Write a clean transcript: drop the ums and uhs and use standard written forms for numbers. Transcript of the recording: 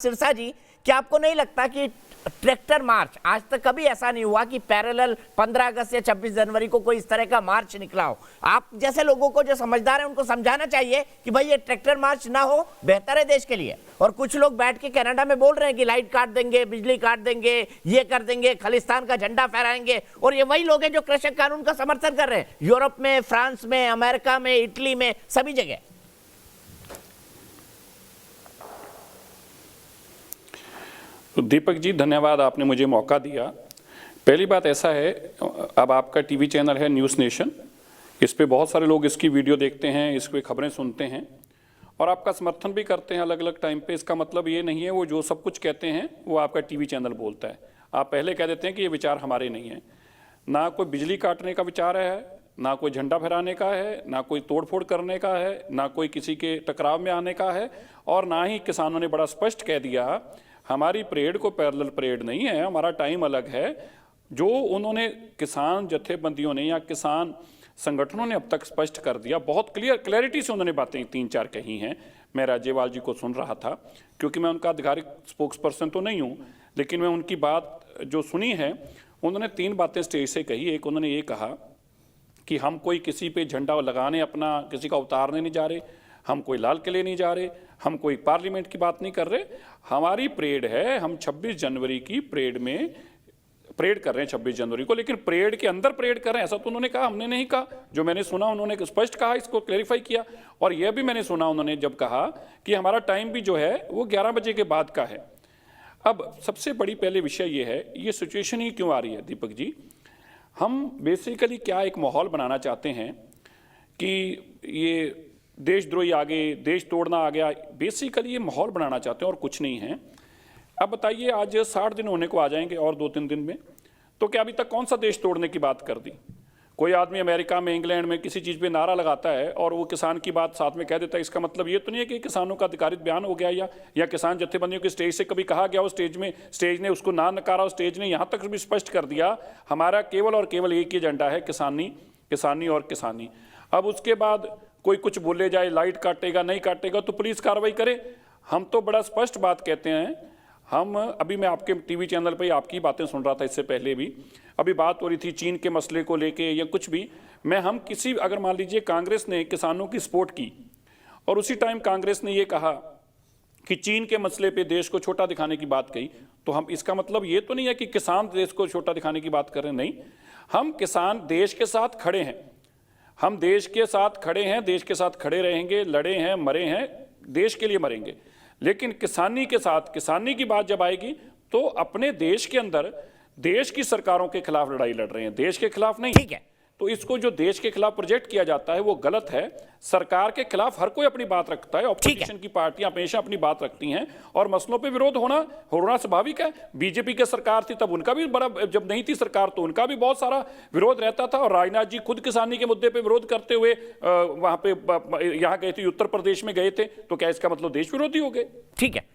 सिरसा जी, क्या आपको नहीं लगता कि ट्रैक्टर मार्च आज तक कभी ऐसा नहीं हुआ कि पैरेलल 15 अगस्त या 26 जनवरी को कोई इस तरह का मार्च निकला हो? आप जैसे लोगों को जो समझदार है उनको समझाना चाहिए कि भाई ये ट्रैक्टर मार्च ना हो, बेहतर है देश के लिए। और कुछ लोग बैठ के कनाडा में बोल रहे हैं कि लाइट काट देंगे, बिजली काट देंगे, ये कर देंगे, खालिस्तान का झंडा फहराएंगे, और ये वही लोग हैं जो कृषक कानून का समर्थन कर रहे हैं यूरोप में, फ्रांस में, अमेरिका में, इटली में, सभी जगह। तो दीपक जी, धन्यवाद, आपने मुझे मौका दिया। पहली बात ऐसा है, अब आपका टीवी चैनल है न्यूज़ नेशन, इस पे बहुत सारे लोग इसकी वीडियो देखते हैं, इस पे खबरें सुनते हैं और आपका समर्थन भी करते हैं अलग अलग टाइम पे। इसका मतलब ये नहीं है वो जो सब कुछ कहते हैं वो आपका टीवी चैनल बोलता है। आप पहले कह देते हैं कि ये विचार हमारे नहीं हैं। ना कोई बिजली काटने का विचार है, ना कोई झंडा फहराने का है, ना कोई तोड़फोड़ करने का है, ना कोई किसी के टकराव में आने का है, और ना ही किसानों ने बड़ा स्पष्ट कह दिया हमारी परेड को पैरेलल परेड नहीं है, हमारा टाइम अलग है। जो उन्होंने किसान जथेबंदियों ने या किसान संगठनों ने अब तक स्पष्ट कर दिया, बहुत क्लैरिटी से उन्होंने बातें 3-4 कही हैं। मैं राज्यपाल जी को सुन रहा था, क्योंकि मैं उनका आधिकारिक स्पोक्स पर्सन तो नहीं हूँ, लेकिन मैं उनकी बात जो सुनी है, उन्होंने 3 बातें स्टेज से कही। एक, उन्होंने ये कहा कि हम कोई किसी पे झंडा लगाने, अपना किसी का उतारने नहीं जा रहे, हम कोई लाल किले नहीं जा रहे, हम कोई पार्लियामेंट की बात नहीं कर रहे, हमारी परेड है, हम 26 जनवरी की परेड में परेड कर रहे हैं 26 जनवरी को, लेकिन परेड के अंदर परेड कर रहे हैं, ऐसा तो उन्होंने कहा, हमने नहीं कहा। जो मैंने सुना उन्होंने स्पष्ट कहा, इसको क्लेरिफाई किया। और यह भी मैंने सुना उन्होंने जब कहा कि हमारा टाइम भी जो है वो 11 बजे के बाद का है। अब सबसे बड़ी पहले विषय ये है, ये सिचुएशन ही क्यों आ रही है दीपक जी? हम बेसिकली क्या एक माहौल बनाना चाहते हैं कि ये देशद्रोही आ गए, देश तोड़ना आ गया, बेसिकली ये माहौल बनाना चाहते हैं और कुछ नहीं है। अब बताइए, आज 60 दिन होने को आ जाएंगे और 2-3 दिन में, तो क्या अभी तक कौन सा देश तोड़ने की बात कर दी? कोई आदमी अमेरिका में, इंग्लैंड में किसी चीज़ पे नारा लगाता है और वो किसान की बात साथ में कह देता है, इसका मतलब ये तो नहीं है कि किसानों का अधिकारित बयान हो गया, या किसान जत्थेबंदियों की स्टेज से कभी कहा गया हो, स्टेज ने उसको ना नकारा, स्टेज ने यहाँ तक भी स्पष्ट कर दिया हमारा केवल और केवल एक ही एजेंडा है, किसानी और किसानी। अब उसके बाद कोई कुछ बोले जाए, लाइट काटेगा नहीं काटेगा तो पुलिस कार्रवाई करे। हम तो बड़ा स्पष्ट बात कहते हैं। हम अभी मैं आपके टीवी चैनल पे आपकी बातें सुन रहा था, इससे पहले भी अभी बात हो रही थी चीन के मसले को लेके या कुछ भी। हम किसी, अगर मान लीजिए कांग्रेस ने किसानों की सपोर्ट की और उसी टाइम कांग्रेस ने ये कहा कि चीन के मसले पे देश को छोटा दिखाने की बात कही, तो हम, इसका मतलब ये तो नहीं है कि किसान देश को छोटा दिखाने की बात कर रहे हैं। नहीं, हम किसान देश के साथ खड़े हैं, हम देश के साथ खड़े हैं, देश के साथ खड़े रहेंगे, लड़े हैं, मरे हैं, देश के लिए मरेंगे। लेकिन किसानी के साथ, किसानी की बात जब आएगी तो अपने देश के अंदर देश की सरकारों के खिलाफ लड़ाई लड़ रहे हैं, देश के खिलाफ नहीं। ठीक है, तो इसको जो देश के खिलाफ प्रोजेक्ट किया जाता है वो गलत है। सरकार के खिलाफ हर कोई अपनी बात रखता है, ऑपोजिशन की पार्टियां हमेशा अपनी बात रखती हैं और मसलों पे विरोध होना स्वाभाविक है। बीजेपी की सरकार थी तब उनका भी बड़ा, जब नहीं थी सरकार तो उनका भी बहुत सारा विरोध रहता था, और राजनाथ जी खुद किसानी के मुद्दे पे विरोध करते हुए वहां पे यहाँ गए थे, उत्तर प्रदेश में गए थे, तो क्या इसका मतलब देश विरोधी हो गए? ठीक है।